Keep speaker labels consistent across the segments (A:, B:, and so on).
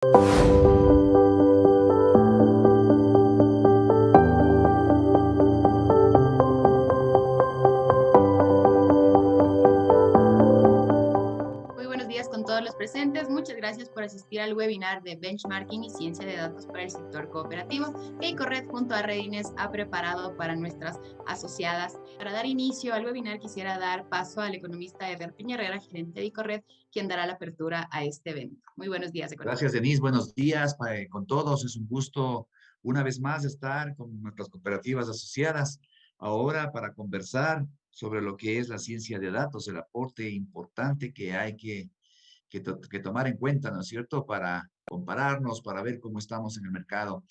A: Muy buenos días con todos los presentes. Muchas gracias por asistir al webinar de Benchmarking y Ciencia de Datos para el Sector Cooperativo que ICORRED junto a Redines ha preparado para nuestras asociadas. Para dar inicio al webinar quisiera dar paso al economista Edgar Peñarrera, gerente de ICORRED, quien dará la apertura a este evento. Muy buenos días, economista.
B: Gracias, Denise. Buenos días con todos. Es un gusto una vez más estar con nuestras cooperativas asociadas ahora para conversar sobre lo que es la ciencia de datos, el aporte importante que hay que tomar en cuenta, ¿no es cierto?, para compararnos, para ver cómo estamos en el mercado.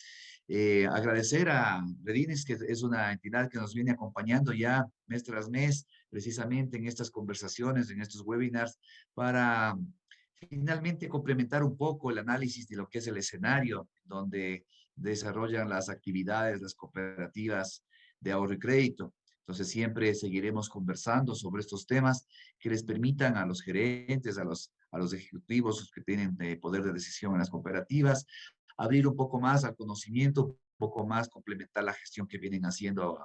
B: Agradecer a Redines, que es una entidad que nos viene acompañando ya mes tras mes, precisamente en estas conversaciones, en estos webinars, para finalmente complementar un poco el análisis de lo que es el escenario donde desarrollan las actividades, las cooperativas de ahorro y crédito. Entonces siempre seguiremos conversando sobre estos temas que les permitan a los gerentes, a los ejecutivos los que tienen poder de decisión en las cooperativas, abrir un poco más al conocimiento, un poco más complementar la gestión que vienen haciendo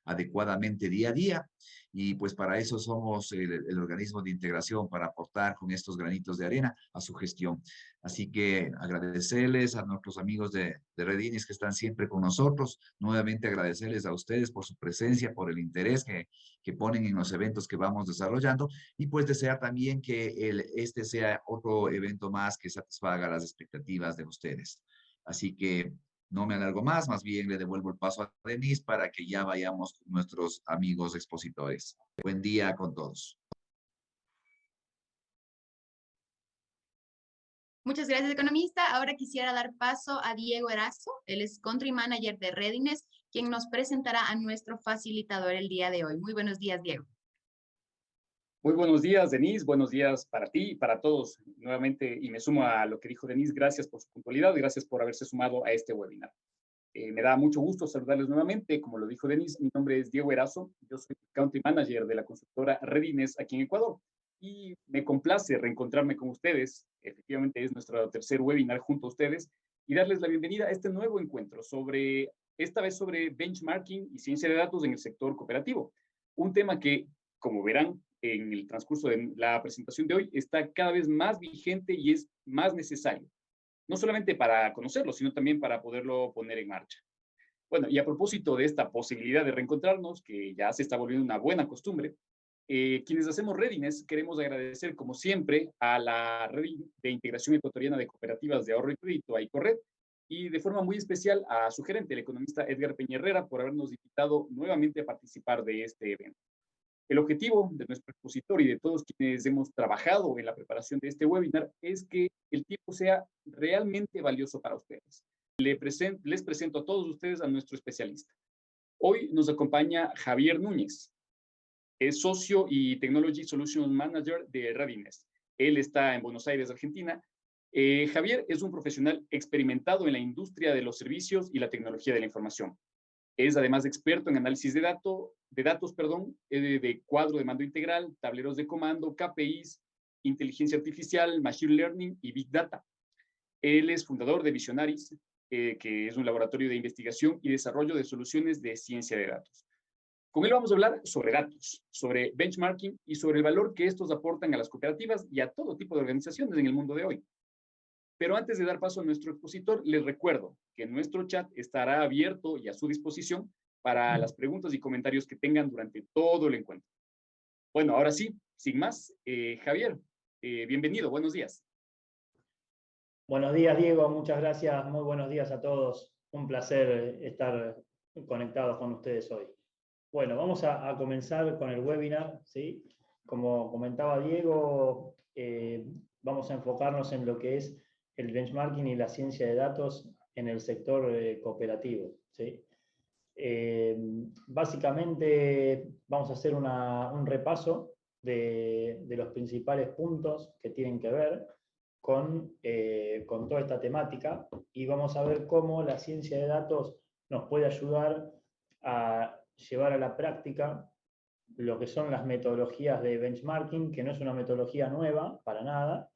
B: adecuadamente día a día. Y pues para eso somos el organismo de integración, para aportar con estos granitos de arena a su gestión. Así que agradecerles a nuestros amigos de Redines que están siempre con nosotros. Nuevamente agradecerles a ustedes por su presencia, por el interés que ponen en los eventos que vamos desarrollando, y pues desear también que este sea otro evento más que satisfaga las expectativas de ustedes. Así que no me alargo más bien le devuelvo el paso a Denise para que ya vayamos con nuestros amigos expositores. Buen día con todos.
A: Muchas gracias, economista. Ahora quisiera dar paso a Diego Erazo. Él es Country Manager de Redines, quien nos presentará a nuestro facilitador el día de hoy. Muy buenos días, Diego.
C: Muy buenos días, Denise. Buenos días para ti y para todos. Nuevamente, y me sumo a lo que dijo Denise, gracias por su puntualidad, gracias por haberse sumado a este webinar. Me da mucho gusto saludarles nuevamente. Como lo dijo Denise, mi nombre es Diego Erazo. Yo soy Country Manager de la consultora Redines aquí en Ecuador. Y me complace reencontrarme con ustedes. Efectivamente, es nuestro tercer webinar junto a ustedes y darles la bienvenida a este nuevo encuentro esta vez sobre benchmarking y ciencia de datos en el sector cooperativo. Un tema que, como verán, en el transcurso de la presentación de hoy, está cada vez más vigente y es más necesario. No solamente para conocerlo, sino también para poderlo poner en marcha. Bueno, y a propósito de esta posibilidad de reencontrarnos, que ya se está volviendo una buena costumbre, quienes hacemos Redines queremos agradecer, como siempre, a la Red de Integración Ecuatoriana de Cooperativas de Ahorro y Crédito, a ICORRED, y de forma muy especial a su gerente, el economista Edgar Peñarrera, por habernos invitado nuevamente a participar de este evento. El objetivo de nuestro expositor y de todos quienes hemos trabajado en la preparación de este webinar es que el tiempo sea realmente valioso para ustedes. Les presento a todos ustedes a nuestro especialista. Hoy nos acompaña Javier Núñez. Es socio y Technology Solutions Manager de Redines. Él está en Buenos Aires, Argentina. Javier es un profesional experimentado en la industria de los servicios y la tecnología de la información. Es además experto en análisis de datos, de cuadro de mando integral, tableros de comando, KPIs, inteligencia artificial, machine learning y big data. Él es fundador de Visionaris, que es un laboratorio de investigación y desarrollo de soluciones de ciencia de datos. Con él vamos a hablar sobre datos, sobre benchmarking y sobre el valor que estos aportan a las cooperativas y a todo tipo de organizaciones en el mundo de hoy. Pero antes de dar paso a nuestro expositor, les recuerdo que nuestro chat estará abierto y a su disposición para las preguntas y comentarios que tengan durante todo el encuentro. Bueno, ahora sí, sin más, Javier, bienvenido, buenos días.
D: Buenos días, Diego, muchas gracias, muy buenos días a todos. Un placer estar conectados con ustedes hoy. Bueno, vamos a comenzar con el webinar, ¿sí? Como comentaba Diego, vamos a enfocarnos en lo que es el benchmarking y la ciencia de datos en el sector cooperativo, ¿sí? Básicamente vamos a hacer un repaso de los principales puntos que tienen que ver con toda esta temática y vamos a ver cómo la ciencia de datos nos puede ayudar a llevar a la práctica lo que son las metodologías de benchmarking, que no es una metodología nueva para nada,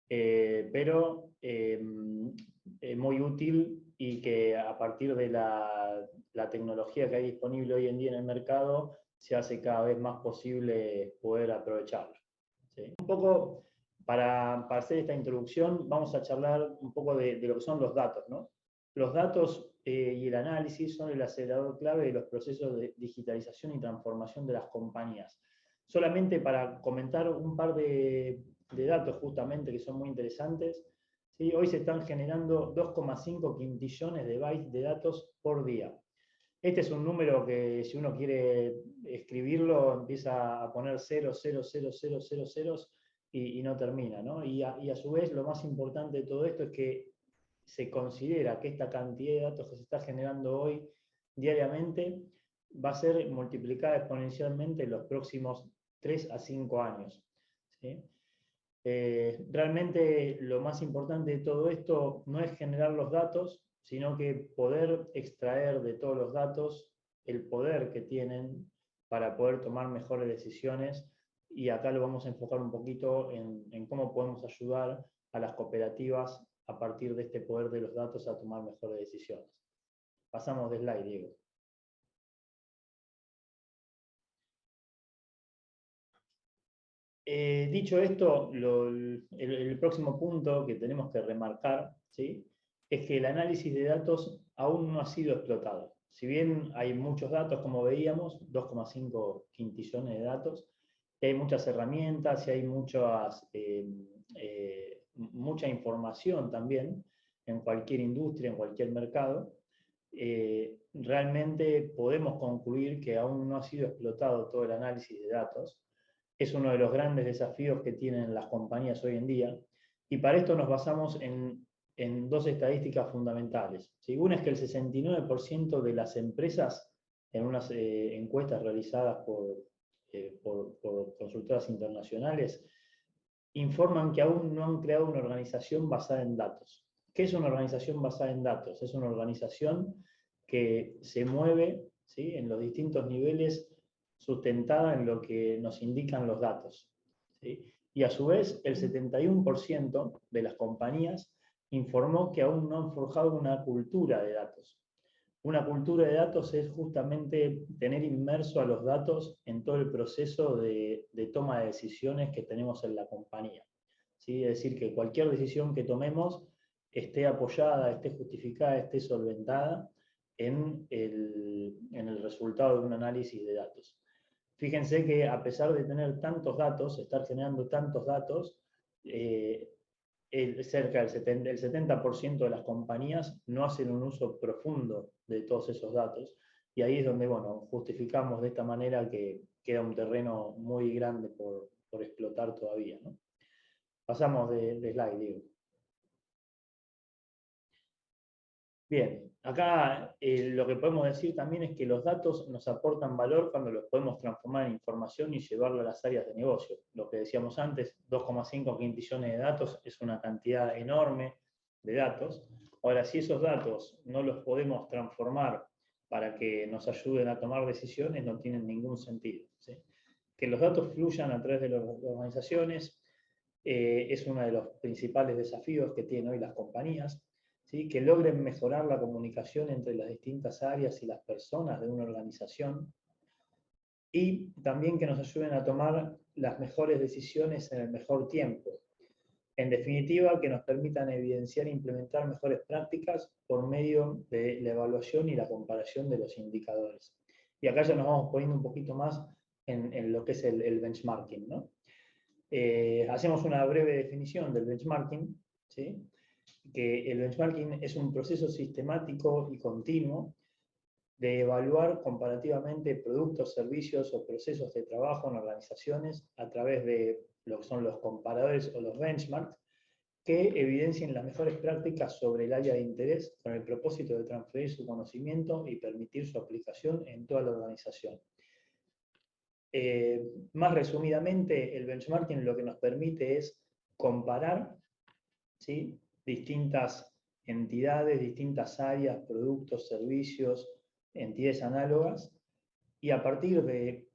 D: pero muy útil y que a partir de la tecnología que hay disponible hoy en día en el mercado se hace cada vez más posible poder aprovecharlo. ¿Sí? Un poco para hacer esta introducción vamos a charlar un poco de lo que son los datos, ¿no? Los datos y el análisis son el acelerador clave de los procesos de digitalización y transformación de las compañías. Solamente para comentar un par de datos justamente que son muy interesantes, ¿sí? Hoy se están generando 2,5 quintillones de bytes de datos por día. Este es un número que si uno quiere escribirlo empieza a poner 0, 0, 0, 0, 0, ceros y no termina, ¿no? Y a su vez lo más importante de todo esto es que se considera que esta cantidad de datos que se está generando hoy diariamente va a ser multiplicada exponencialmente en los próximos 3 a 5 años. ¿Sí? Realmente lo más importante de todo esto no es generar los datos, sino que poder extraer de todos los datos el poder que tienen para poder tomar mejores decisiones, y acá lo vamos a enfocar un poquito en cómo podemos ayudar a las cooperativas a partir de este poder de los datos a tomar mejores decisiones. Pasamos de slide, Diego. Dicho esto, el próximo punto que tenemos que remarcar, ¿sí?, es que el análisis de datos aún no ha sido explotado. Si bien hay muchos datos, como veíamos, 2,5 quintillones de datos, y hay muchas herramientas y hay mucha información también en cualquier industria, en cualquier mercado, realmente podemos concluir que aún no ha sido explotado todo el análisis de datos. Es uno de los grandes desafíos que tienen las compañías hoy en día, y para esto nos basamos en dos estadísticas fundamentales. ¿Sí? Una es que el 69% de las empresas, en unas encuestas realizadas por consultoras internacionales, informan que aún no han creado una organización basada en datos. ¿Qué es una organización basada en datos? Es una organización que se mueve, ¿sí?, en los distintos niveles, sustentada en lo que nos indican los datos. ¿Sí? Y a su vez, el 71% de las compañías informó que aún no han forjado una cultura de datos. Una cultura de datos es justamente tener inmerso a los datos en todo el proceso de toma de decisiones que tenemos en la compañía. ¿Sí? Es decir, que cualquier decisión que tomemos esté apoyada, esté justificada, esté solventada en el resultado de un análisis de datos. Fíjense que a pesar de tener tantos datos, estar generando tantos datos, cerca del 70% de las compañías no hacen un uso profundo de todos esos datos, y ahí es donde, bueno, justificamos de esta manera que queda un terreno muy grande por explotar todavía, ¿no? Pasamos de slide, Diego. Bien, acá lo que podemos decir también es que los datos nos aportan valor cuando los podemos transformar en información y llevarlo a las áreas de negocio. Lo que decíamos antes, 2,5 quintillones de datos es una cantidad enorme de datos. Ahora, si esos datos no los podemos transformar para que nos ayuden a tomar decisiones, no tienen ningún sentido, ¿sí? Que los datos fluyan a través de las organizaciones es uno de los principales desafíos que tienen hoy las compañías. ¿Sí? Que logren mejorar la comunicación entre las distintas áreas y las personas de una organización, y también que nos ayuden a tomar las mejores decisiones en el mejor tiempo. En definitiva, que nos permitan evidenciar e implementar mejores prácticas por medio de la evaluación y la comparación de los indicadores. Y acá ya nos vamos poniendo un poquito más en lo que es el benchmarking, ¿no? Hacemos una breve definición del benchmarking, ¿sí? Que el benchmarking es un proceso sistemático y continuo de evaluar comparativamente productos, servicios o procesos de trabajo en organizaciones a través de lo que son los comparadores o los benchmarks, que evidencien las mejores prácticas sobre el área de interés con el propósito de transferir su conocimiento y permitir su aplicación en toda la organización. Más resumidamente, el benchmarking lo que nos permite es comparar, ¿sí?, distintas entidades, distintas áreas, productos, servicios, entidades análogas, y a partir de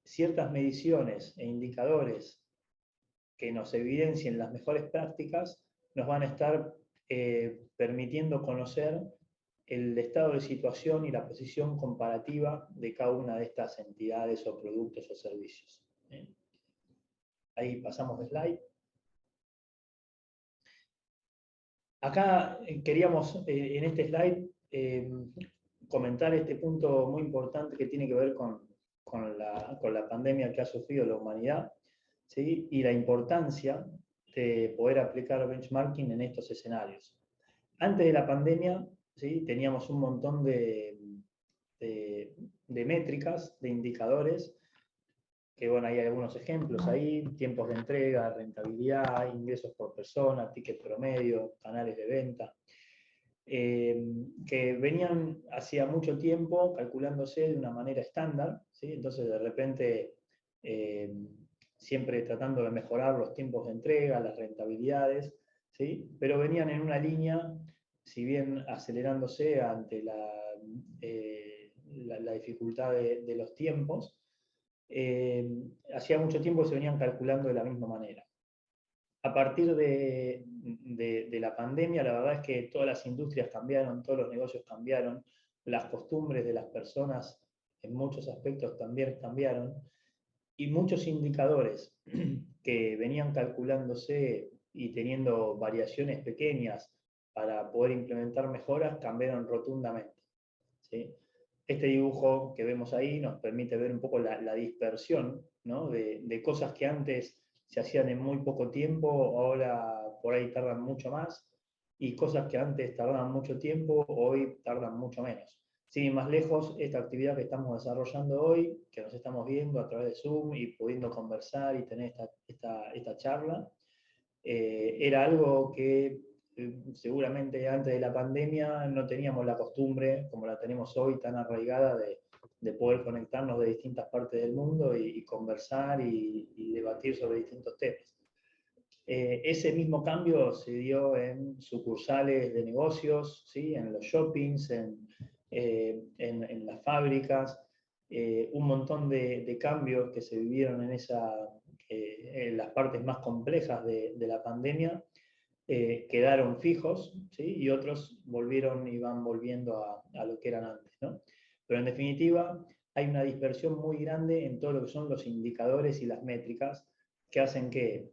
D: ciertas mediciones e indicadores que nos evidencien las mejores prácticas, nos van a estar permitiendo conocer el estado de situación y la posición comparativa de cada una de estas entidades o productos o servicios. Ahí pasamos de slide. Acá queríamos, en este slide, comentar este punto muy importante que tiene que ver con la pandemia que ha sufrido la humanidad, ¿sí? Y la importancia de poder aplicar benchmarking en estos escenarios. Antes de la pandemia, ¿sí? Teníamos un montón de métricas, de indicadores, que bueno, hay algunos ejemplos ahí: tiempos de entrega, rentabilidad, ingresos por persona, ticket promedio, canales de venta, que venían hacía mucho tiempo calculándose de una manera estándar, ¿sí? Entonces de repente siempre tratando de mejorar los tiempos de entrega, las rentabilidades, ¿sí? Pero venían en una línea, si bien acelerándose ante la dificultad de los tiempos, hacía mucho tiempo se venían calculando de la misma manera. A partir de la pandemia, la verdad es que todas las industrias cambiaron, todos los negocios cambiaron, las costumbres de las personas en muchos aspectos también cambiaron, y muchos indicadores que venían calculándose y teniendo variaciones pequeñas para poder implementar mejoras cambiaron rotundamente, ¿sí? Este dibujo que vemos ahí nos permite ver un poco la dispersión, ¿no? de cosas que antes se hacían en muy poco tiempo, ahora por ahí tardan mucho más, y cosas que antes tardaban mucho tiempo, hoy tardan mucho menos. Sin ir más lejos, esta actividad que estamos desarrollando hoy, que nos estamos viendo a través de Zoom y pudiendo conversar y tener esta charla, era algo que seguramente antes de la pandemia no teníamos la costumbre, como la tenemos hoy, tan arraigada de poder conectarnos de distintas partes del mundo y conversar y debatir sobre distintos temas. Ese mismo cambio se dio en sucursales de negocios, ¿sí? En los shoppings, en las fábricas, un montón de cambios que se vivieron en las partes más complejas de la pandemia, quedaron fijos, ¿sí? Y otros volvieron y van volviendo a lo que eran antes, ¿no? Pero en definitiva, hay una dispersión muy grande en todo lo que son los indicadores y las métricas que hacen que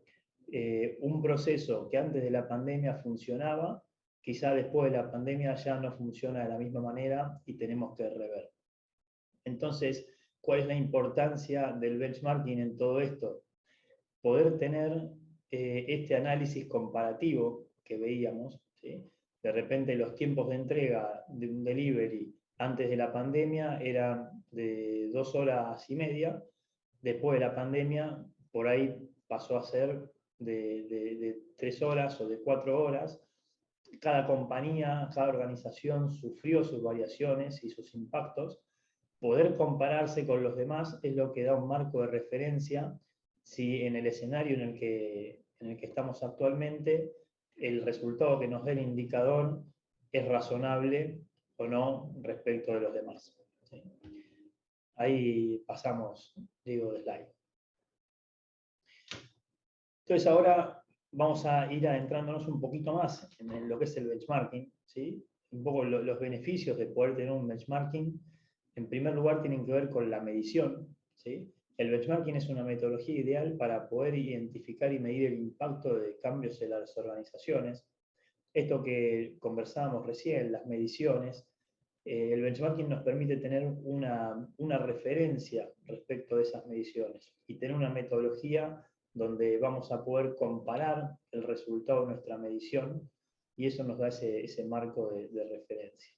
D: un proceso que antes de la pandemia funcionaba, quizá después de la pandemia ya no funciona de la misma manera y tenemos que rever. Entonces, ¿cuál es la importancia del benchmarking en todo esto? Poder tener este análisis comparativo que veíamos, ¿sí? De repente los tiempos de entrega de un delivery antes de la pandemia eran de 2 horas y media, después de la pandemia por ahí pasó a ser de 3 horas o de 4 horas. Cada compañía, cada organización sufrió sus variaciones y sus impactos. Poder compararse con los demás es lo que da un marco de referencia si en el escenario en el que estamos actualmente el resultado que nos dé el indicador es razonable o no respecto de los demás, ¿sí? Ahí pasamos, digo, de slide. Entonces ahora vamos a ir adentrándonos un poquito más en lo que es el benchmarking, ¿sí? Un poco los beneficios de poder tener un benchmarking. En primer lugar tienen que ver con la medición, ¿sí? El benchmarking es una metodología ideal para poder identificar y medir el impacto de cambios en las organizaciones. Esto que conversábamos recién, las mediciones, el benchmarking nos permite tener una referencia respecto de esas mediciones y tener una metodología donde vamos a poder comparar el resultado de nuestra medición y eso nos da ese marco de referencia.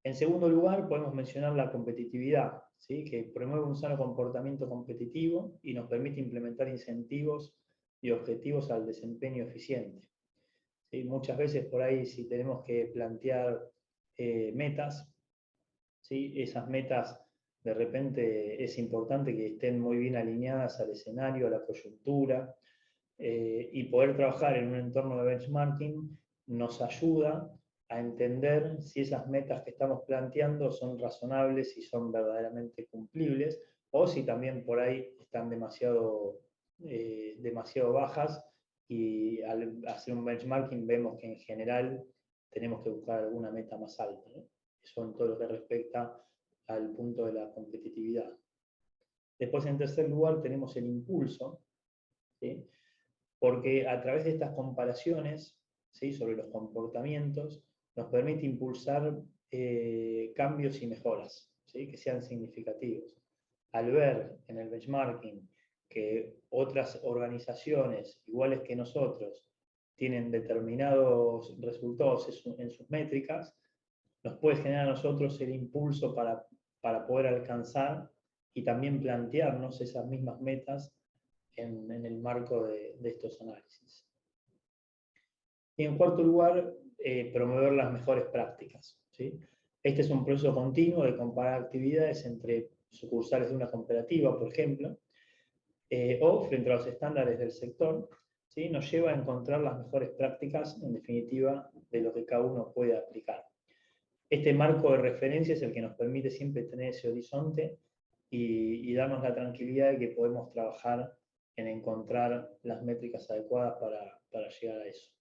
D: En segundo lugar, podemos mencionar la competitividad, ¿sí? Que promueve un sano comportamiento competitivo y nos permite implementar incentivos y objetivos al desempeño eficiente, ¿sí? Muchas veces por ahí si tenemos que plantear metas, ¿sí? Esas metas de repente es importante que estén muy bien alineadas al escenario, a la coyuntura, y poder trabajar en un entorno de benchmarking nos ayuda a entender si esas metas que estamos planteando son razonables y son verdaderamente cumplibles, o si también por ahí están demasiado bajas y al hacer un benchmarking vemos que en general tenemos que buscar alguna meta más alta, ¿no? Eso en todo lo que respecta al punto de la competitividad. Después, en tercer lugar, tenemos el impulso, ¿sí? Porque a través de estas comparaciones, ¿sí?, sobre los comportamientos, nos permite impulsar cambios y mejoras, ¿sí?, que sean significativos. Al ver en el benchmarking que otras organizaciones iguales que nosotros tienen determinados resultados en sus métricas, nos puede generar a nosotros el impulso para poder alcanzar y también plantearnos esas mismas metas en el marco de estos análisis. Y en cuarto lugar, promover las mejores prácticas, ¿sí? Este es un proceso continuo de comparar actividades entre sucursales de una cooperativa, por ejemplo, o frente a los estándares del sector, ¿sí? Nos lleva a encontrar las mejores prácticas, en definitiva, de lo que cada uno puede aplicar. Este marco de referencia es el que nos permite siempre tener ese horizonte y darnos la tranquilidad de que podemos trabajar en encontrar las métricas adecuadas para llegar a eso.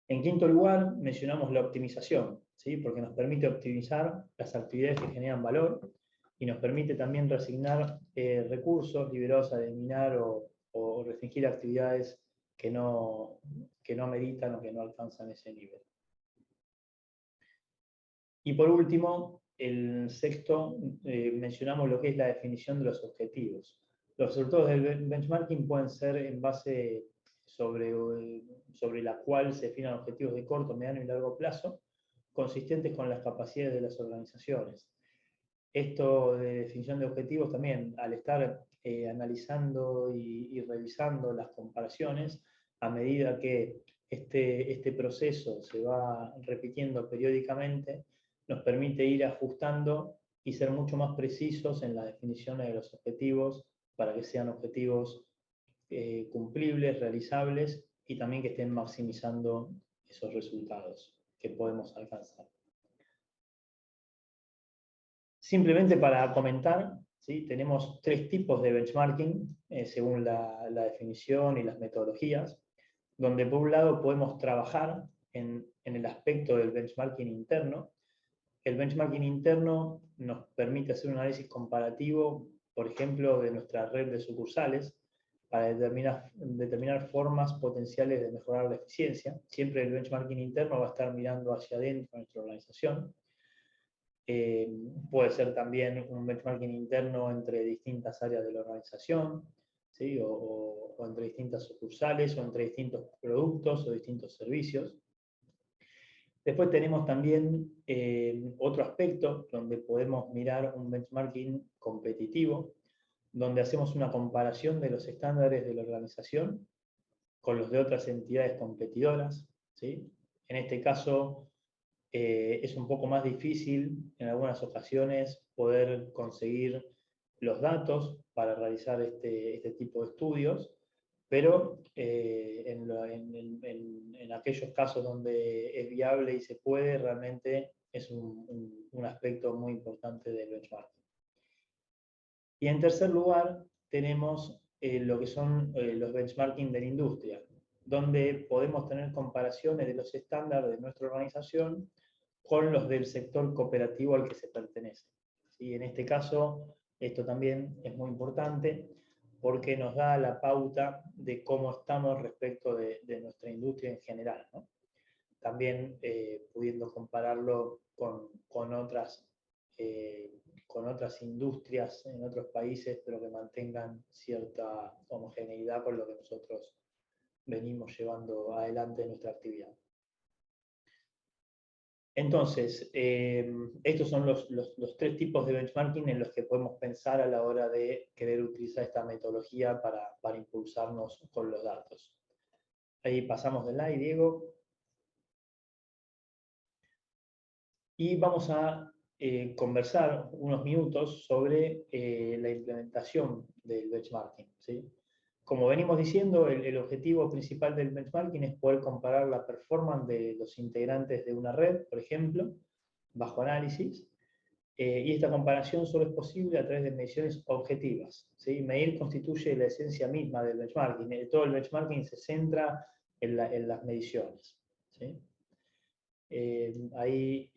D: En quinto lugar, mencionamos la optimización, ¿sí? Porque nos permite optimizar las actividades que generan valor y nos permite también reasignar recursos liberados a eliminar o restringir actividades que no ameritan o que no alcanzan ese nivel. Y por último, el sexto, mencionamos lo que es la definición de los objetivos. Los resultados del benchmarking pueden ser en base sobre la cual se definan objetivos de corto, mediano y largo plazo, consistentes con las capacidades de las organizaciones. Esto de definición de objetivos también, al estar analizando y revisando las comparaciones, a medida que este proceso se va repitiendo periódicamente, nos permite ir ajustando y ser mucho más precisos en la definición de los objetivos para que sean objetivos cumplibles, realizables y también que estén maximizando esos resultados que podemos alcanzar. Simplemente para comentar, ¿sí?, tenemos tres tipos de benchmarking según la definición y las metodologías, donde por un lado podemos trabajar en el aspecto del benchmarking interno. El benchmarking interno nos permite hacer un análisis comparativo, por ejemplo, de nuestra red de sucursales, para determinar formas potenciales de mejorar la eficiencia. Siempre el benchmarking interno va a estar mirando hacia adentro de nuestra organización. Puede ser también un benchmarking interno entre distintas áreas de la organización, ¿sí?, o entre distintas sucursales, o entre distintos productos o distintos servicios. Después tenemos también otro aspecto donde podemos mirar un benchmarking competitivo, donde hacemos una comparación de los estándares de la organización con los de otras entidades competidoras, ¿sí? En este caso es un poco más difícil en algunas ocasiones poder conseguir los datos para realizar este tipo de estudios, pero en aquellos casos donde es viable y se puede, realmente es un aspecto muy importante del benchmarking. Y en tercer lugar, tenemos lo que son los benchmarking de la industria, donde podemos tener comparaciones de los estándares de nuestra organización con los del sector cooperativo al que se pertenece. ¿Sí? En este caso, esto también es muy importante porque nos da la pauta de cómo estamos respecto de nuestra industria en general, ¿no? También pudiendo compararlo con otras industrias en otros países, pero que mantengan cierta homogeneidad con lo que nosotros venimos llevando adelante en nuestra actividad. Entonces, estos son los tres tipos de benchmarking en los que podemos pensar a la hora de querer utilizar esta metodología para impulsarnos con los datos. Ahí pasamos de slide, Diego. Y vamos a conversar unos minutos sobre la implementación del benchmarking, ¿sí? Como venimos diciendo, el objetivo principal del benchmarking es poder comparar la performance de los integrantes de una red, por ejemplo, bajo análisis, Y esta comparación solo es posible a través de mediciones objetivas, ¿sí? Medir constituye la esencia misma del benchmarking. Todo el benchmarking se centra en las mediciones, ¿sí? Ahí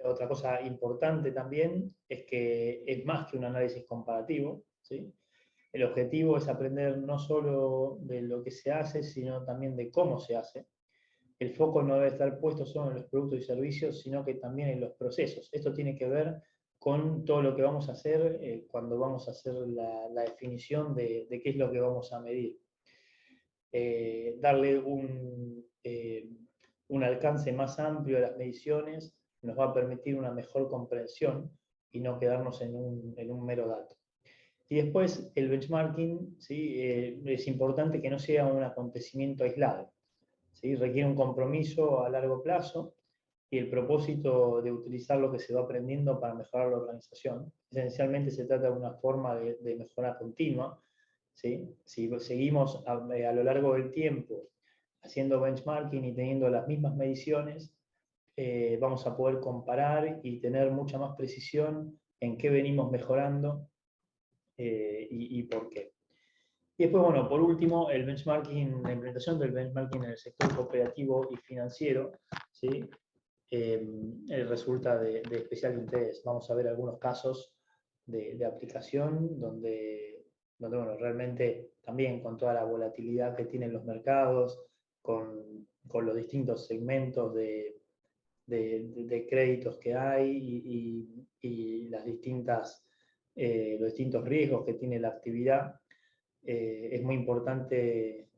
D: otra cosa importante también es que es más que un análisis comparativo, ¿sí? El objetivo es aprender no solo de lo que se hace, sino también de cómo se hace. El foco no debe estar puesto solo en los productos y servicios, sino que también en los procesos. Esto tiene que ver con todo lo que vamos a hacer cuando vamos a hacer la definición de qué es lo que vamos a medir. Darle un alcance más amplio a las mediciones nos va a permitir una mejor comprensión y no quedarnos en un mero dato. Y después el benchmarking, ¿sí? Es importante que no sea un acontecimiento aislado, ¿sí? Requiere un compromiso a largo plazo y el propósito de utilizar lo que se va aprendiendo para mejorar la organización. Esencialmente se trata de una forma de mejora continua, ¿sí? Si seguimos a lo largo del tiempo haciendo benchmarking y teniendo las mismas mediciones, vamos a poder comparar y tener mucha más precisión en qué venimos mejorando y por qué. Y después, bueno, por último, el benchmarking, la implementación del benchmarking en el sector cooperativo y financiero, ¿sí? Resulta de especial interés. Vamos a ver algunos casos de aplicación donde bueno, realmente también con toda la volatilidad que tienen los mercados, con los distintos segmentos de créditos que hay y los distintos riesgos que tiene la actividad, es muy importante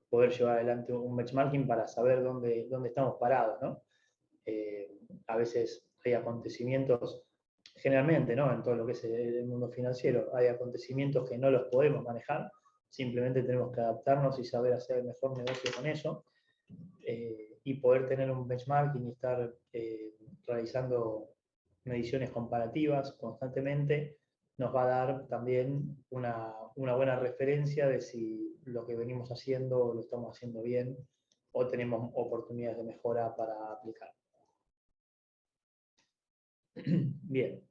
D: poder llevar adelante un benchmarking para saber dónde estamos parados, ¿no? A veces hay acontecimientos, generalmente, ¿no? En todo lo que es el mundo financiero, hay acontecimientos que no los podemos manejar, simplemente tenemos que adaptarnos y saber hacer el mejor negocio con eso, y poder tener un benchmarking y estar realizando mediciones comparativas constantemente nos va a dar también una buena referencia de si lo que venimos haciendo lo estamos haciendo bien o tenemos oportunidades de mejora para aplicar. Bien.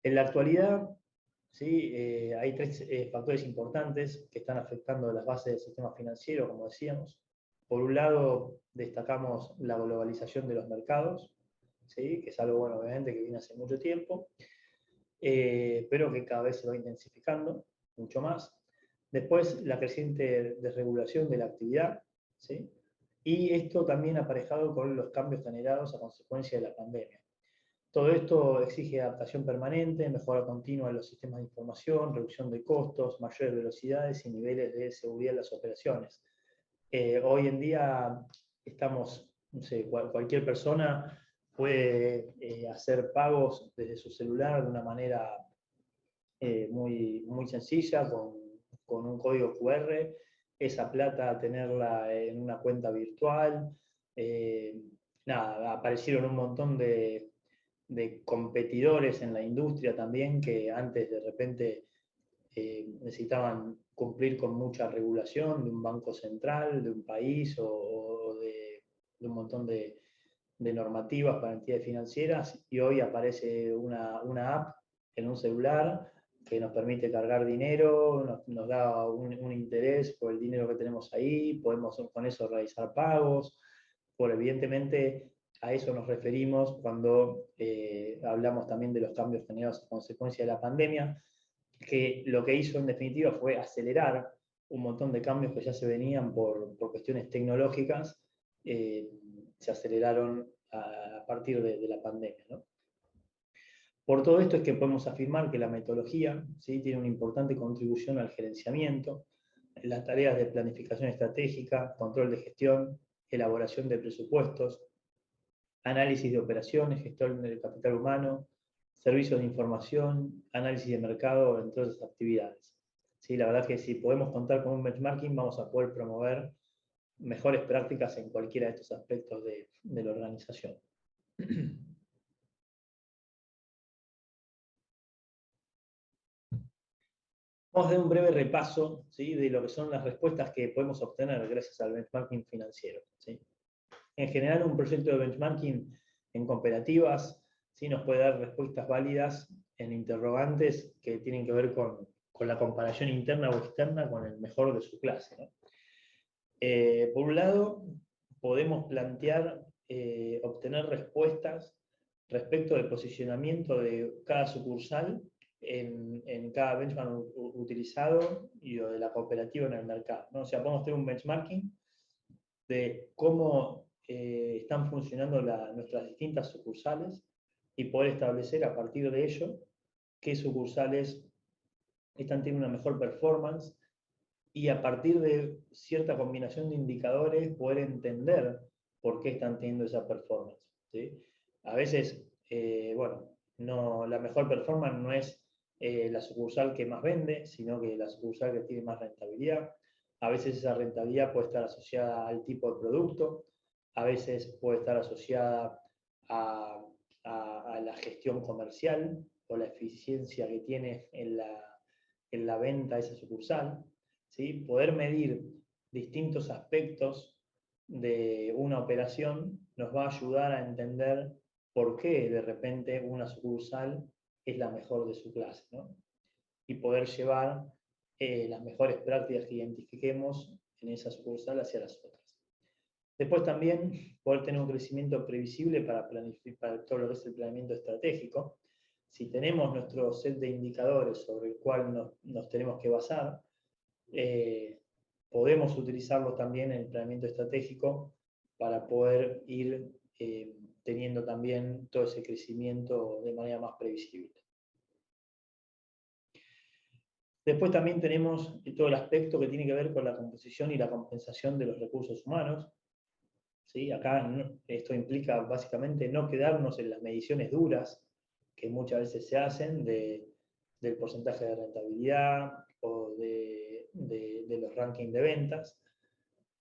D: En la actualidad, ¿sí? Hay tres factores importantes que están afectando las bases del sistema financiero, como decíamos. Por un lado, destacamos la globalización de los mercados, ¿sí? Que es algo, bueno, obviamente, que viene hace mucho tiempo, pero que cada vez se va intensificando mucho más. Después, la creciente desregulación de la actividad, ¿sí? Y esto también aparejado con los cambios generados a consecuencia de la pandemia. Todo esto exige adaptación permanente, mejora continua de los sistemas de información, reducción de costos, mayores velocidades y niveles de seguridad en las operaciones. Hoy en día estamos, no sé, cualquier persona puede hacer pagos desde su celular de una manera muy sencilla, con un código QR, esa plata tenerla en una cuenta virtual. Aparecieron un montón de competidores en la industria también que antes de repente necesitaban cumplir con mucha regulación de un banco central, de un país o de un montón de normativas para entidades financieras, y hoy aparece una app en un celular que nos permite cargar dinero, nos da un interés por el dinero que tenemos ahí, podemos con eso realizar pagos. Evidentemente a eso nos referimos cuando hablamos también de los cambios generados a consecuencia de la pandemia, que lo que hizo en definitiva fue acelerar un montón de cambios que ya se venían por cuestiones tecnológicas, se aceleraron a partir de la pandemia, ¿no? Por todo esto es que podemos afirmar que la metodología, ¿sí? Tiene una importante contribución al gerenciamiento, en las tareas de planificación estratégica, control de gestión, elaboración de presupuestos, análisis de operaciones, gestión del capital humano, servicios de información, análisis de mercado, entre otras actividades. ¿Sí? La verdad es que si podemos contar con un benchmarking, vamos a poder promover mejores prácticas en cualquiera de estos aspectos de la organización. Vamos a dar un breve repaso, ¿sí? De lo que son las respuestas que podemos obtener gracias al benchmarking financiero, ¿sí? En general, un proyecto de benchmarking en cooperativas ¿sí? Nos puede dar respuestas válidas en interrogantes que tienen que ver con la comparación interna o externa con el mejor de su clase, ¿no? Por un lado, podemos plantear, obtener respuestas respecto del posicionamiento de cada sucursal en cada benchmark utilizado y lo de la cooperativa en el mercado, ¿no? O sea, podemos tener un benchmarking de cómo están funcionando nuestras distintas sucursales y poder establecer a partir de ello qué sucursales están teniendo una mejor performance y a partir de cierta combinación de indicadores poder entender por qué están teniendo esa performance, ¿sí? A veces, bueno, la mejor performance no es la sucursal que más vende, sino que la sucursal que tiene más rentabilidad. A veces esa rentabilidad puede estar asociada al tipo de producto, a veces puede estar asociada a la gestión comercial o la eficiencia que tiene en la venta de esa sucursal, ¿sí? Poder medir distintos aspectos de una operación nos va a ayudar a entender por qué de repente una sucursal es la mejor de su clase, ¿no? Y poder llevar las mejores prácticas que identifiquemos en esa sucursal hacia las otras. Después también poder tener un crecimiento previsible para planificar todo lo que es el planeamiento estratégico. Si tenemos nuestro set de indicadores sobre el cual nos tenemos que basar, podemos utilizarlos también en el planeamiento estratégico para poder ir teniendo también todo ese crecimiento de manera más previsible. Después también tenemos todo el aspecto que tiene que ver con la composición y la compensación de los recursos humanos, ¿sí? Acá esto implica básicamente no quedarnos en las mediciones duras que muchas veces se hacen del porcentaje de rentabilidad o de los rankings de ventas,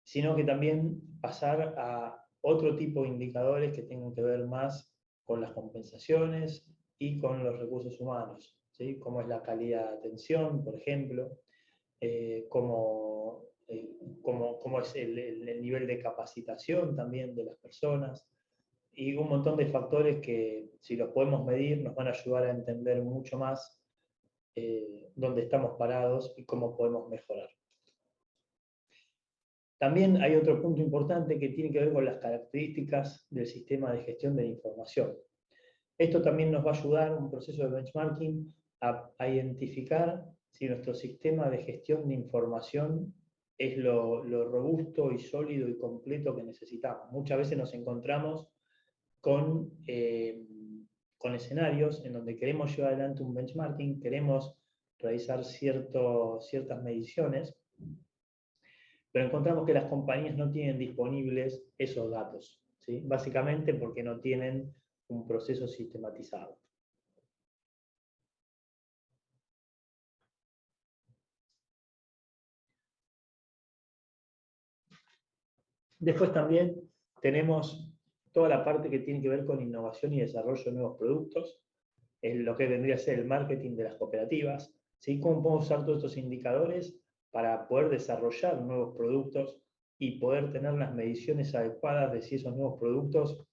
D: sino que también pasar a otro tipo de indicadores que tengan que ver más con las compensaciones y con los recursos humanos, ¿sí? Como es la calidad de atención, por ejemplo, cómo es el nivel de capacitación también de las personas, y un montón de factores que, si los podemos medir, nos van a ayudar a entender mucho más dónde estamos parados y cómo podemos mejorar. También hay otro punto importante que tiene que ver con las características del sistema de gestión de la información. Esto también nos va a ayudar, un proceso de benchmarking, a identificar si nuestro sistema de gestión de información es lo robusto y sólido y completo que necesitamos. Muchas veces nos encontramos con escenarios en donde queremos llevar adelante un benchmarking, queremos realizar ciertas mediciones, pero encontramos que las compañías no tienen disponibles esos datos, ¿sí? Básicamente porque no tienen un proceso sistematizado. Después también tenemos toda la parte que tiene que ver con innovación y desarrollo de nuevos productos, lo que vendría a ser el marketing de las cooperativas, ¿sí? Cómo podemos usar todos estos indicadores para poder desarrollar nuevos productos y poder tener las mediciones adecuadas de si esos nuevos productos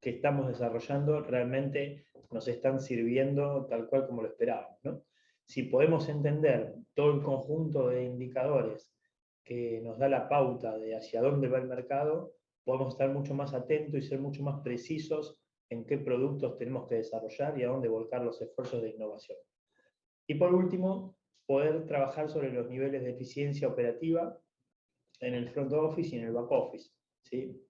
D: que estamos desarrollando realmente nos están sirviendo tal cual como lo esperábamos, ¿no? Si podemos entender todo el conjunto de indicadores que nos da la pauta de hacia dónde va el mercado, podemos estar mucho más atentos y ser mucho más precisos en qué productos tenemos que desarrollar y a dónde volcar los esfuerzos de innovación. Y por último, poder trabajar sobre los niveles de eficiencia operativa en el front office y en el back office, ¿sí?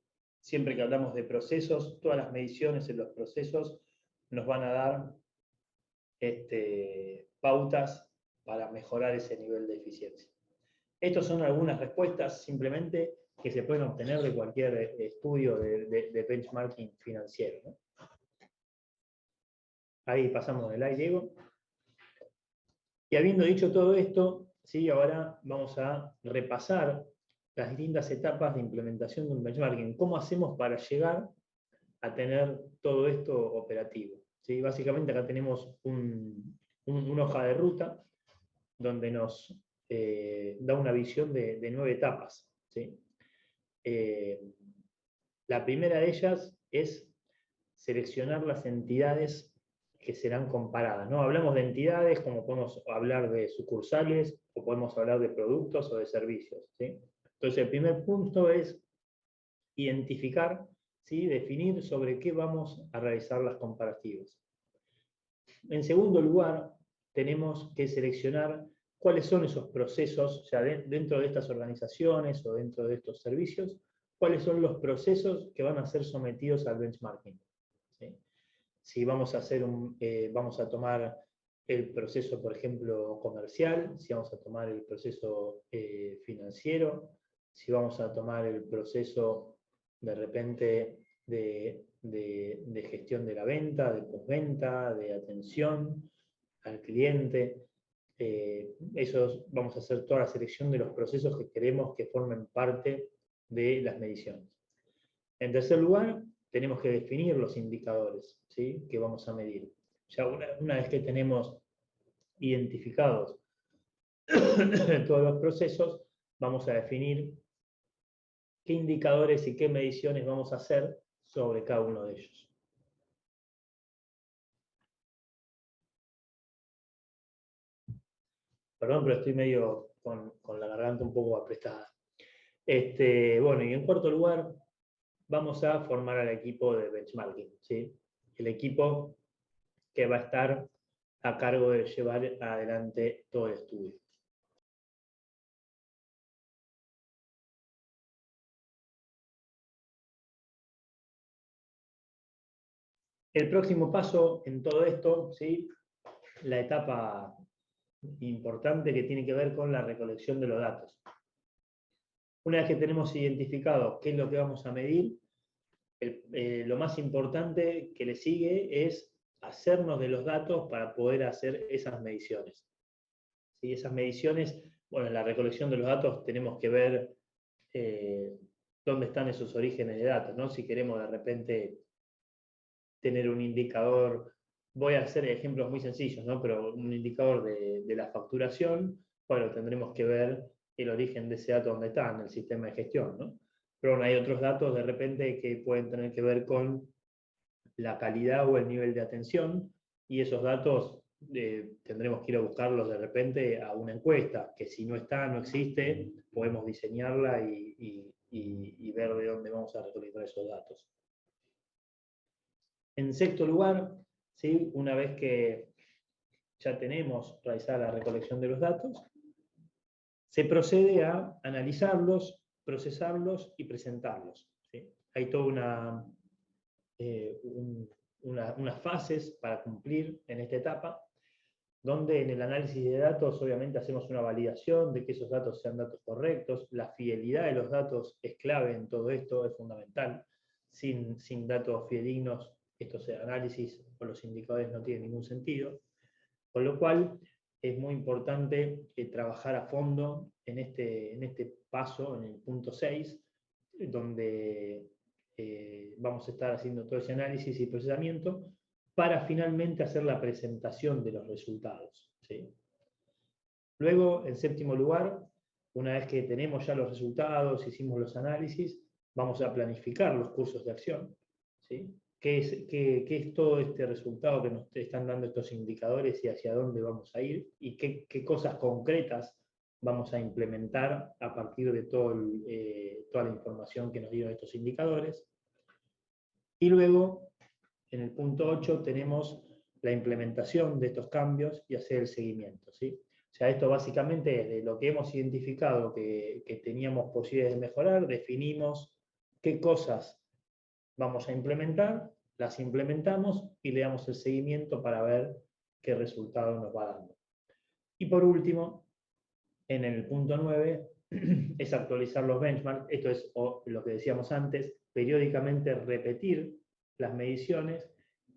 D: Siempre que hablamos de procesos, todas las mediciones en los procesos nos van a dar pautas para mejorar ese nivel de eficiencia. Estas son algunas respuestas simplemente que se pueden obtener de cualquier estudio de benchmarking financiero, ¿no? Ahí pasamos de slide, Diego. Y habiendo dicho todo esto, ¿sí? Ahora vamos a repasar las distintas etapas de implementación de un benchmarking. ¿Cómo hacemos para llegar a tener todo esto operativo? ¿Sí? Básicamente acá tenemos una hoja de ruta donde nos da una visión de 9 etapas, ¿sí? La primera de ellas es seleccionar las entidades que serán comparadas, ¿no? Hablamos de entidades, como podemos hablar de sucursales, o podemos hablar de productos o de servicios, ¿sí? Entonces, el primer punto es identificar, ¿sí? Definir sobre qué vamos a realizar las comparativas. En segundo lugar, tenemos que seleccionar cuáles son esos procesos, o sea, dentro de estas organizaciones o dentro de estos servicios, cuáles son los procesos que van a ser sometidos al benchmarking, ¿sí? Si vamos a hacer vamos a tomar el proceso, por ejemplo, comercial, si vamos a tomar el proceso financiero, si vamos a tomar el proceso de repente de gestión de la venta, de postventa, de atención al cliente. Vamos a hacer toda la selección de los procesos que queremos que formen parte de las mediciones. En tercer lugar, tenemos que definir los indicadores, ¿sí? Que vamos a medir. Ya una vez que tenemos identificados todos los procesos, vamos a definir qué indicadores y qué mediciones vamos a hacer sobre cada uno de ellos. Perdón, pero estoy medio con la garganta un poco apretada. Bueno, y en cuarto lugar, vamos a formar al equipo de benchmarking, ¿sí? El equipo que va a estar a cargo de llevar adelante todo el estudio. El próximo paso en todo esto, ¿sí? La etapa importante que tiene que ver con la recolección de los datos. Una vez que tenemos identificado qué es lo que vamos a medir, lo más importante que le sigue es hacernos de los datos para poder hacer esas mediciones. ¿Sí? Esas mediciones, bueno, en la recolección de los datos tenemos que ver dónde están esos orígenes de datos, ¿no? Si queremos de repente tener un indicador, voy a hacer ejemplos muy sencillos, ¿no? Pero un indicador de la facturación, bueno, tendremos que ver el origen de ese dato dónde está, en el sistema de gestión, ¿no? Pero bueno, hay otros datos de repente que pueden tener que ver con la calidad o el nivel de atención, y esos datos tendremos que ir a buscarlos de repente a una encuesta, que si no está, no existe, podemos diseñarla y ver de dónde vamos a recolectar esos datos. En sexto lugar, ¿sí? Una vez que ya tenemos realizada la recolección de los datos, se procede a analizarlos, procesarlos y presentarlos, ¿sí? Hay toda unas fases para cumplir en esta etapa, donde en el análisis de datos obviamente hacemos una validación de que esos datos sean datos correctos. La fidelidad de los datos es clave en todo esto, es fundamental. Sin datos fidedignos, estos análisis o los indicadores no tienen ningún sentido. Con lo cual, es muy importante trabajar a fondo en este paso, en el punto 6, donde vamos a estar haciendo todo ese análisis y procesamiento para finalmente hacer la presentación de los resultados, ¿sí? Luego, en séptimo lugar, una vez que tenemos ya los resultados, hicimos los análisis, vamos a planificar los cursos de acción, ¿sí? ¿Qué es todo este resultado que nos están dando estos indicadores y hacia dónde vamos a ir? Y qué cosas concretas vamos a implementar a partir de toda la información que nos dieron estos indicadores. Y luego, en el punto 8, tenemos la implementación de estos cambios y hacer el seguimiento, ¿sí? O sea, esto básicamente es de lo que hemos identificado que teníamos posibilidades de mejorar, definimos qué cosas vamos a implementar, las implementamos y le damos el seguimiento para ver qué resultado nos va dando. Y por último, en el punto 9, es actualizar los benchmarks. Esto es lo que decíamos antes, periódicamente repetir las mediciones,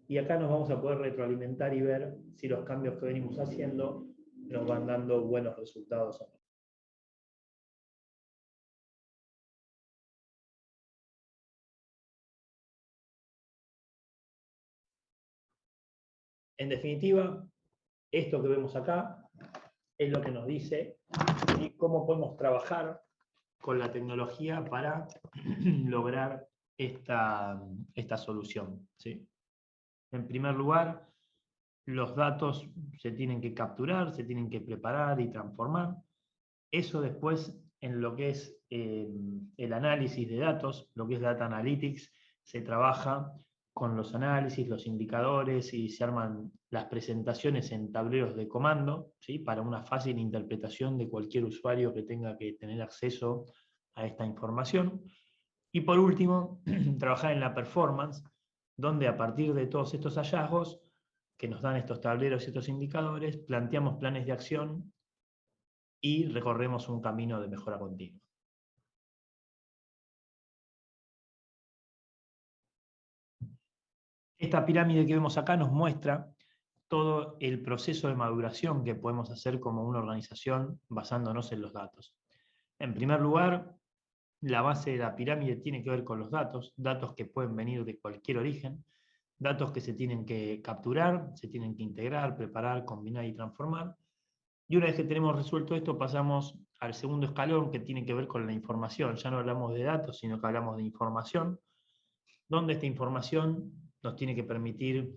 D: y acá nos vamos a poder retroalimentar y ver si los cambios que venimos haciendo nos van dando buenos resultados o no. En definitiva, esto que vemos acá es lo que nos dice cómo podemos trabajar con la tecnología para lograr esta solución, ¿sí? En primer lugar, los datos se tienen que capturar, se tienen que preparar y transformar. Eso después, en lo que es el análisis de datos, lo que es Data Analytics, se trabaja con los análisis, los indicadores, y se arman las presentaciones en tableros de comando, ¿sí? Para una fácil interpretación de cualquier usuario que tenga que tener acceso a esta información. Y por último, trabajar en la performance, donde a partir de todos estos hallazgos que nos dan estos tableros y estos indicadores, planteamos planes de acción y recorremos un camino de mejora continua. Esta pirámide que vemos acá nos muestra todo el proceso de maduración que podemos hacer como una organización basándonos en los datos. En primer lugar, la base de la pirámide tiene que ver con los datos, datos que pueden venir de cualquier origen, datos que se tienen que capturar, se tienen que integrar, preparar, combinar y transformar. Y una vez que tenemos resuelto esto, pasamos al segundo escalón, que tiene que ver con la información. Ya no hablamos de datos, sino que hablamos de información, donde esta información nos tiene que permitir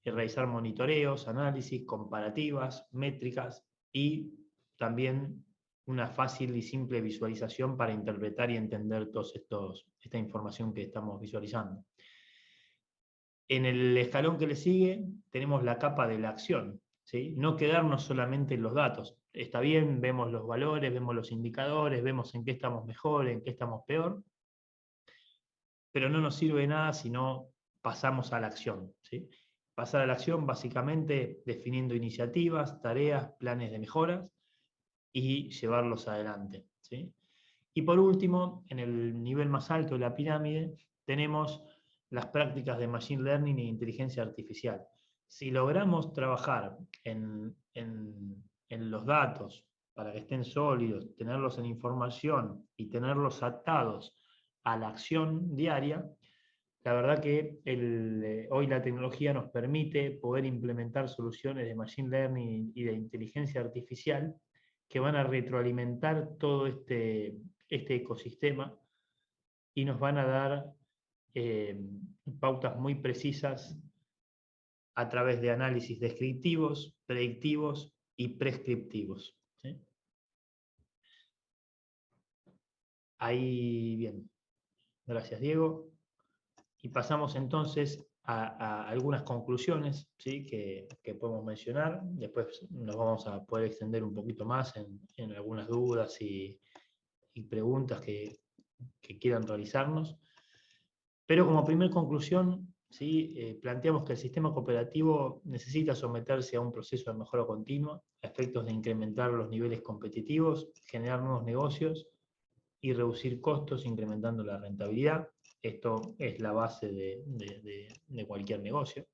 D: realizar monitoreos, análisis, comparativas, métricas y también una fácil y simple visualización para interpretar y entender toda esta información que estamos visualizando. En el escalón que le sigue tenemos la capa de la acción, ¿sí? No quedarnos solamente en los datos. Está bien, vemos los valores, vemos los indicadores, vemos en qué estamos mejor, en qué estamos peor, pero no nos sirve de nada si no pasamos a la acción, ¿sí? Pasar a la acción básicamente definiendo iniciativas, tareas, planes de mejoras y llevarlos adelante, ¿sí? Y por último, en el nivel más alto de la pirámide, tenemos las prácticas de Machine Learning e inteligencia artificial. Si logramos trabajar en los datos para que estén sólidos, tenerlos en información y tenerlos atados a la acción diaria, la verdad que hoy la tecnología nos permite poder implementar soluciones de Machine Learning y de inteligencia artificial que van a retroalimentar todo este ecosistema y nos van a dar pautas muy precisas a través de análisis descriptivos, predictivos y prescriptivos, ¿sí? Ahí, bien. Gracias, Diego. Y pasamos entonces a algunas conclusiones, ¿sí? que podemos mencionar. Después nos vamos a poder extender un poquito más en algunas dudas y preguntas que quieran realizarnos. Pero como primer conclusión, ¿sí? Planteamos que el sistema cooperativo necesita someterse a un proceso de mejora continua, a efectos de incrementar los niveles competitivos, generar nuevos negocios y reducir costos incrementando la rentabilidad. Esto es la base de cualquier negocio.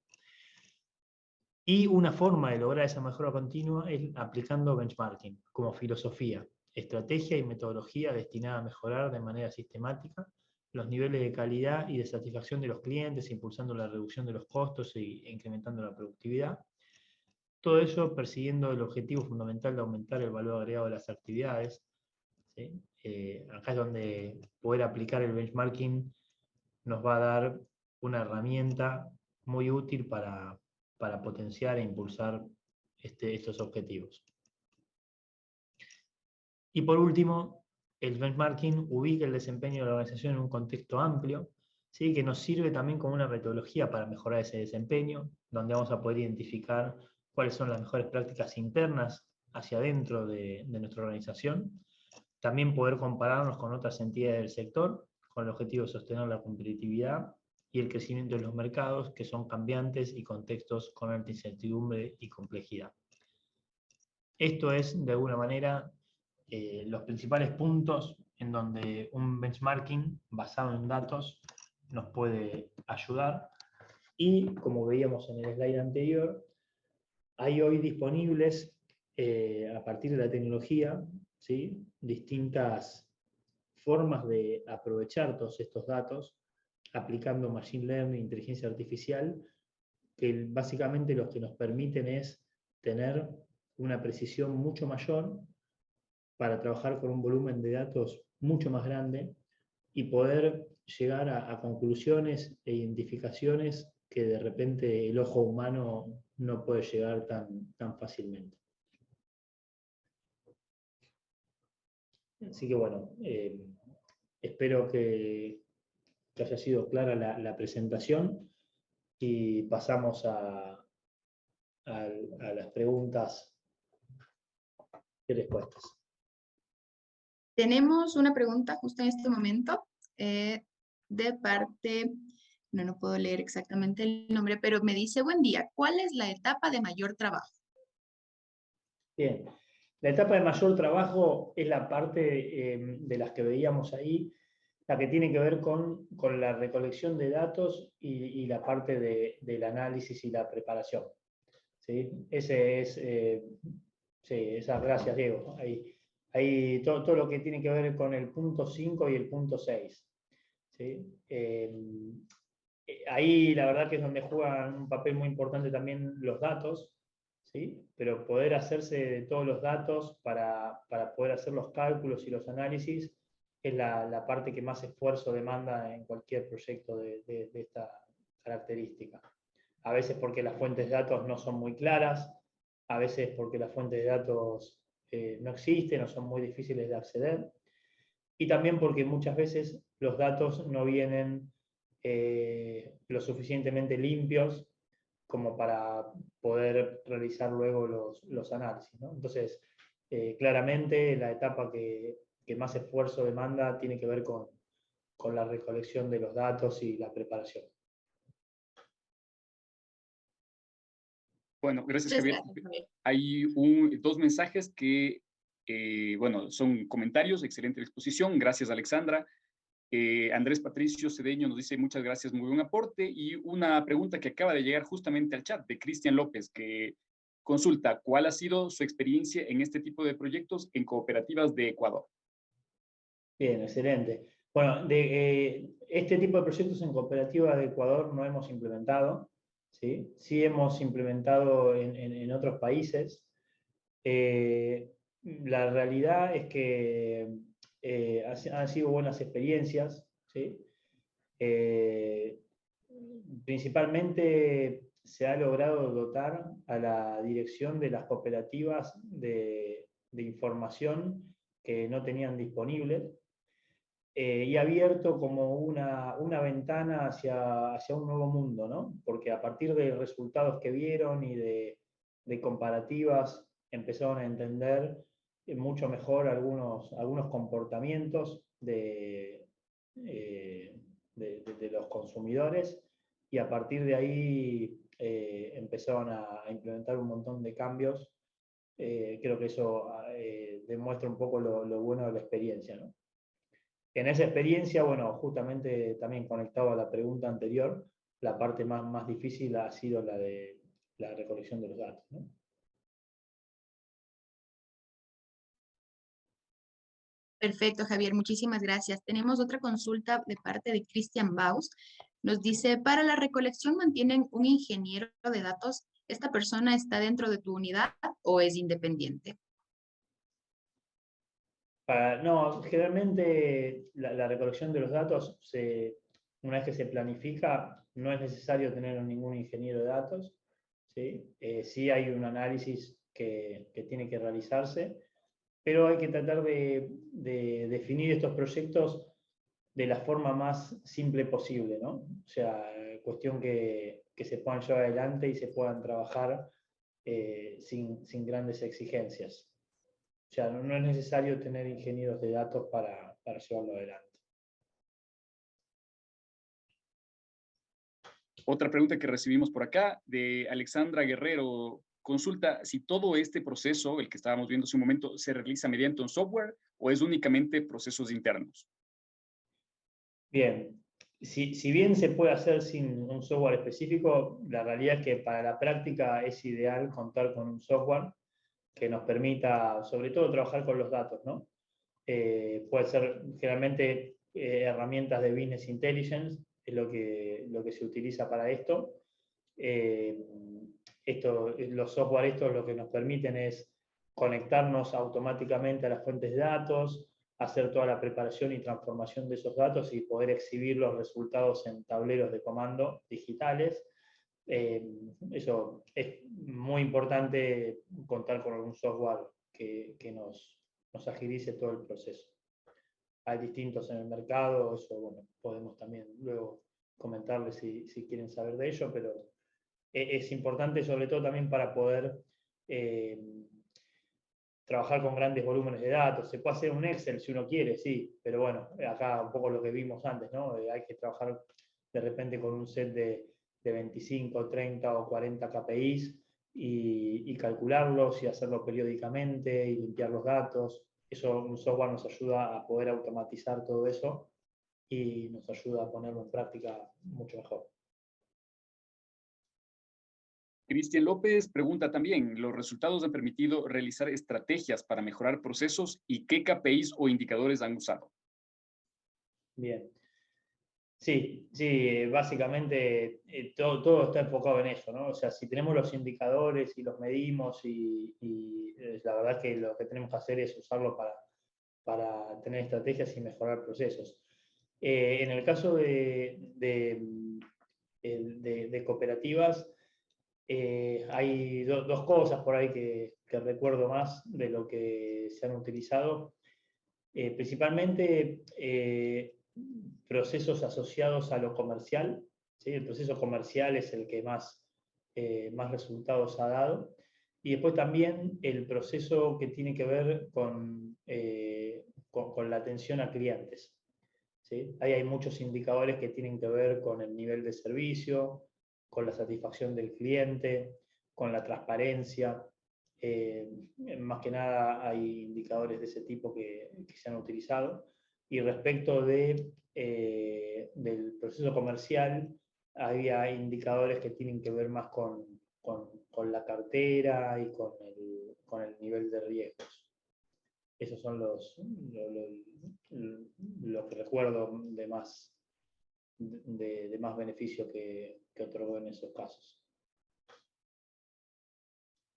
D: Y una forma de lograr esa mejora continua es aplicando benchmarking como filosofía, estrategia y metodología destinada a mejorar de manera sistemática los niveles de calidad y de satisfacción de los clientes, impulsando la reducción de los costos e incrementando la productividad. Todo eso persiguiendo el objetivo fundamental de aumentar el valor agregado de las actividades, ¿sí? Acá es donde poder aplicar el benchmarking nos va a dar una herramienta muy útil para potenciar e impulsar estos objetivos. Y por último, el benchmarking ubica el desempeño de la organización en un contexto amplio, ¿sí? Que nos sirve también como una metodología para mejorar ese desempeño, donde vamos a poder identificar cuáles son las mejores prácticas internas hacia adentro de nuestra organización. También poder compararnos con otras entidades del sector, con el objetivo de sostener la competitividad y el crecimiento de los mercados, que son cambiantes y contextos con alta incertidumbre y complejidad. Esto es, de alguna manera, los principales puntos en donde un benchmarking basado en datos nos puede ayudar. Y, como veíamos en el slide anterior, hay hoy disponibles, a partir de la tecnología, ¿sí? Distintas formas de aprovechar todos estos datos aplicando Machine Learning, inteligencia artificial, que básicamente lo que nos permiten es tener una precisión mucho mayor para trabajar con un volumen de datos mucho más grande y poder llegar a conclusiones e identificaciones que de repente el ojo humano no puede llegar tan fácilmente. Así que bueno, espero que haya sido clara la presentación y pasamos a las preguntas y respuestas.
A: Tenemos una pregunta justo en este momento de parte, no puedo leer exactamente el nombre, pero me dice, buen día, ¿cuál es la etapa de mayor trabajo?
D: Bien, la etapa de mayor trabajo es la parte de las que veíamos ahí, la que tiene que ver con la recolección de datos y la parte del análisis y la preparación. ¿Sí? Ese es, sí, esas gracias, Diego. Ahí todo lo que tiene que ver con el punto 5 y el punto 6. ¿Sí? Ahí la verdad que es donde juegan un papel muy importante también los datos, ¿sí? Pero poder hacerse de todos los datos para poder hacer los cálculos y los análisis es la parte que más esfuerzo demanda en cualquier proyecto de esta característica. A veces porque las fuentes de datos no son muy claras, a veces porque las fuentes de datos no existen o son muy difíciles de acceder, y también porque muchas veces los datos no vienen lo suficientemente limpios como para poder realizar luego los análisis, ¿no? Entonces, claramente la etapa que más esfuerzo demanda tiene que ver con la recolección de los datos y la preparación.
C: Bueno, gracias,
A: Muchas
C: Javier.
A: gracias, Javier.
C: Hay dos mensajes que, bueno, son comentarios, excelente exposición. Gracias, Alexandra. Andrés Patricio Cedeño nos dice muchas gracias, muy buen aporte. Y una pregunta que acaba de llegar justamente al chat de Cristian López, que consulta, ¿cuál ha sido su experiencia en este tipo de proyectos en cooperativas de Ecuador?
D: Bien, excelente. Bueno, este tipo de proyectos en cooperativa de Ecuador no hemos implementado, ¿sí? Sí hemos implementado en otros países. La realidad es que han sido buenas experiencias, ¿sí? Principalmente se ha logrado dotar a la dirección de las cooperativas de información que no tenían disponible, y abierto como una ventana hacia un nuevo mundo, ¿no? Porque a partir de resultados que vieron y de comparativas empezaron a entender mucho mejor algunos comportamientos de los consumidores, y a partir de ahí empezaron a implementar un montón de cambios. Creo que eso demuestra un poco lo bueno de la experiencia, ¿no? En esa experiencia, bueno, justamente también conectado a la pregunta anterior, la parte más difícil ha sido la de la recolección de los datos, ¿no?
A: Perfecto, Javier, muchísimas gracias. Tenemos otra consulta de parte de Christian Baus. Nos dice, para la recolección mantienen un ingeniero de datos. ¿Esta persona está dentro de tu unidad o es independiente?
D: No, generalmente la recolección de los datos, una vez que se planifica, no es necesario tener ningún ingeniero de datos, ¿sí? Sí hay un análisis que tiene que realizarse, pero hay que tratar de definir estos proyectos de la forma más simple posible, ¿no? O sea, cuestión que se puedan llevar adelante y se puedan trabajar sin grandes exigencias. O sea, no es necesario tener ingenieros de datos para llevarlo adelante.
C: Otra pregunta que recibimos por acá de Alexandra Guerrero. Consulta si todo este proceso, el que estábamos viendo hace un momento, se realiza mediante un software o es únicamente procesos internos.
D: Bien, si bien se puede hacer sin un software específico, la realidad es que para la práctica es ideal contar con un software que nos permita, sobre todo, trabajar con los datos, ¿no? Puede ser generalmente herramientas de Business Intelligence, es lo que se utiliza para esto. Los software estos lo que nos permiten es conectarnos automáticamente a las fuentes de datos, hacer toda la preparación y transformación de esos datos y poder exhibir los resultados en tableros de comando digitales. Eso es muy importante, contar con algún software que nos agilice todo el proceso. Hay distintos en el mercado, eso bueno, podemos también luego comentarles si quieren saber de ello, pero es importante sobre todo también para poder trabajar con grandes volúmenes de datos. Se puede hacer un Excel si uno quiere, sí, pero bueno, acá un poco lo que vimos antes, ¿no? Hay que trabajar de repente con un set de 25, 30 o 40 KPIs y calcularlos y hacerlo periódicamente y limpiar los datos. Eso, un software nos ayuda a poder automatizar todo eso y nos ayuda a ponerlo en práctica mucho mejor.
C: Cristian López pregunta también, ¿los resultados han permitido realizar estrategias para mejorar procesos y qué KPIs o indicadores han usado?
D: Bien. Sí, básicamente todo está enfocado en eso, ¿no? O sea, si tenemos los indicadores y los medimos y la verdad que lo que tenemos que hacer es usarlo para tener estrategias y mejorar procesos. En el caso de cooperativas, hay dos cosas por ahí que recuerdo más de lo que se han utilizado. Principalmente procesos asociados a lo comercial, ¿sí? El proceso comercial es el que más resultados ha dado. Y después también el proceso que tiene que ver con la atención a clientes, ¿sí? Ahí hay muchos indicadores que tienen que ver con el nivel de servicio, con la satisfacción del cliente, con la transparencia. Más que nada hay indicadores de ese tipo que se han utilizado. Y respecto del proceso comercial, había indicadores que tienen que ver más con la cartera y con el nivel de riesgos. Esos son lo que recuerdo de más beneficio que otorgó en esos casos.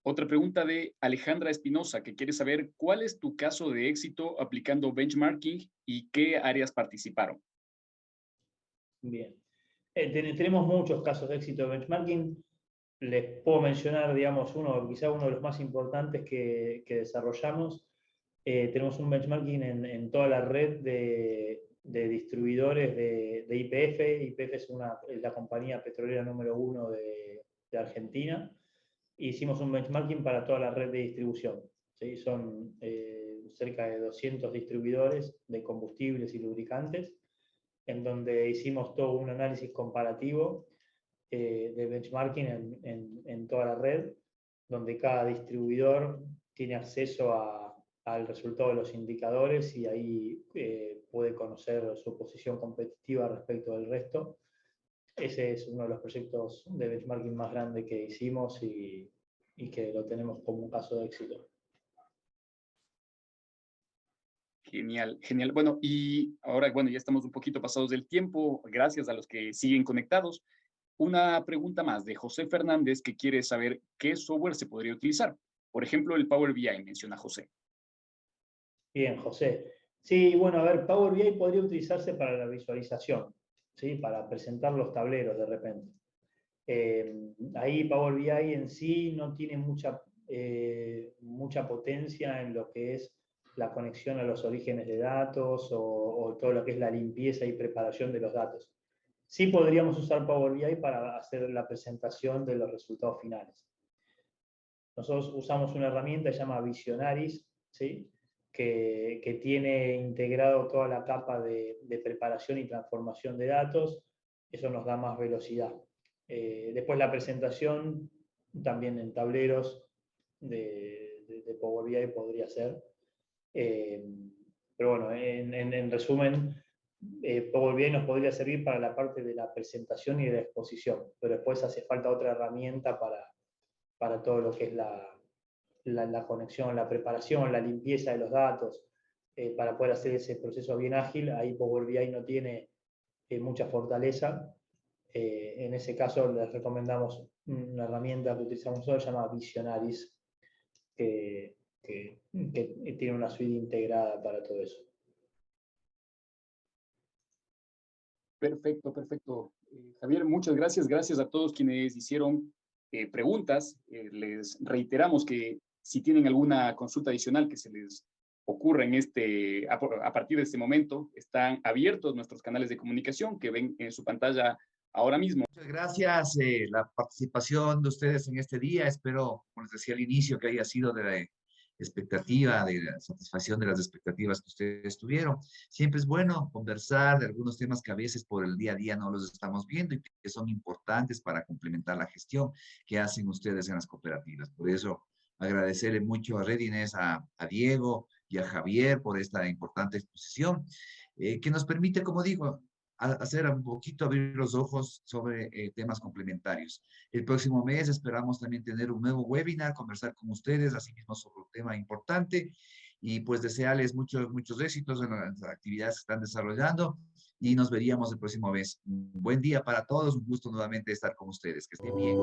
C: Otra pregunta de Alejandra Espinosa, que quiere saber cuál es tu caso de éxito aplicando benchmarking y qué áreas participaron.
D: Bien. Tenemos muchos casos de éxito de benchmarking. Les puedo mencionar, digamos, quizá uno de los más importantes que desarrollamos. Tenemos un benchmarking en toda la red de distribuidores de YPF. YPF es la compañía petrolera número 1 de Argentina. Hicimos un benchmarking para toda la red de distribución, ¿sí? Son cerca de 200 distribuidores de combustibles y lubricantes, en donde hicimos todo un análisis comparativo de benchmarking en toda la red, donde cada distribuidor tiene acceso al resultado de los indicadores y ahí puede conocer su posición competitiva respecto del resto. Ese es uno de los proyectos de benchmarking más grande que hicimos y que lo tenemos como un caso de éxito.
C: Genial, genial. Bueno, y ahora, bueno, ya estamos un poquito pasados del tiempo. Gracias a los que siguen conectados. Una pregunta más de José Fernández, que quiere saber qué software se podría utilizar. Por ejemplo, el Power BI, menciona José.
D: Bien, José. Sí, bueno, a ver, Power BI podría utilizarse para la visualización, ¿sí? Para presentar los tableros de repente. Ahí Power BI en sí no tiene mucha potencia en lo que es la conexión a los orígenes de datos o todo lo que es la limpieza y preparación de los datos. Sí podríamos usar Power BI para hacer la presentación de los resultados finales. Nosotros usamos una herramienta que se llama Visionaris, ¿sí? que tiene integrado toda la capa de preparación y transformación de datos. Eso nos da más velocidad. Después la presentación, también en tableros de Power BI podría ser. Pero bueno, en resumen, Power BI nos podría servir para la parte de la presentación y de la exposición, pero después hace falta otra herramienta para todo lo que es la conexión, la preparación, la limpieza de los datos, para poder hacer ese proceso bien ágil. Ahí Power BI no tiene mucha fortaleza. En ese caso les recomendamos una herramienta que utilizamos nosotros, se llama Visionaris, que tiene una suite integrada para todo eso.
C: Perfecto, perfecto. Javier, muchas gracias. Gracias a todos quienes hicieron preguntas. Les reiteramos que si tienen alguna consulta adicional que se les ocurra a partir de este momento, están abiertos nuestros canales de comunicación que ven en su pantalla ahora mismo.
B: Muchas gracias la participación de ustedes en este día. Espero, como les decía al inicio, que haya sido de la expectativa, de la satisfacción de las expectativas que ustedes tuvieron. Siempre es bueno conversar de algunos temas que a veces por el día a día no los estamos viendo y que son importantes para complementar la gestión que hacen ustedes en las cooperativas. Por eso, agradecerle mucho a Readiness, a Diego y a Javier por esta importante exposición, que nos permite, como digo, hacer un poquito abrir los ojos sobre temas complementarios. El próximo mes esperamos también tener un nuevo webinar, conversar con ustedes, asimismo sobre un tema importante, y pues desearles muchos éxitos en las actividades que están desarrollando, y nos veríamos el próximo mes. Un buen día para todos, un gusto nuevamente estar con ustedes, que estén bien.